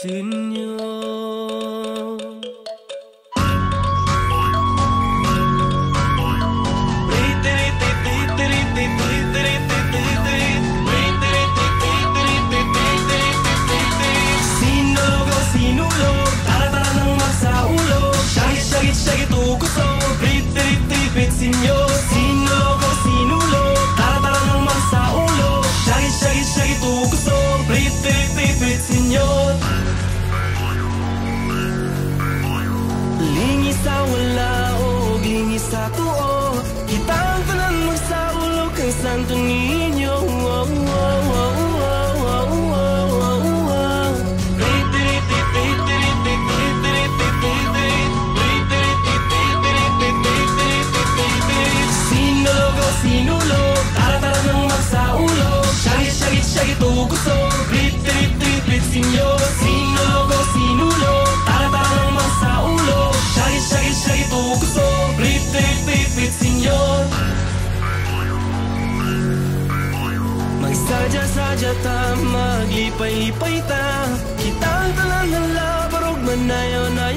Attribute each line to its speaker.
Speaker 1: sinyo. Sinulog, tara-tara nang magsaulo. Shagit-shagit tukuso, brit-brit-brit sinyo. Sinulog, sinulog, tara-tara nang magsaulo. Shagit-shagit tukuso, brit-brit-brit sinyo. Lingis sa wala o lingis sa tuo, kitang tanan magsaulo kay Santo Niño. Sinulog, tara-tara nang magsaulo. Shagit-shagit tukuso, brit-brit-brit sinyo. Sinulog, sinulog, tara-tara nang magsaulo. Shagit-shagit tukuso, brit-brit-brit sinyo. Magsadya-sadya ta, maglipay-lipay ta, kitang talan ng labarog manayaw na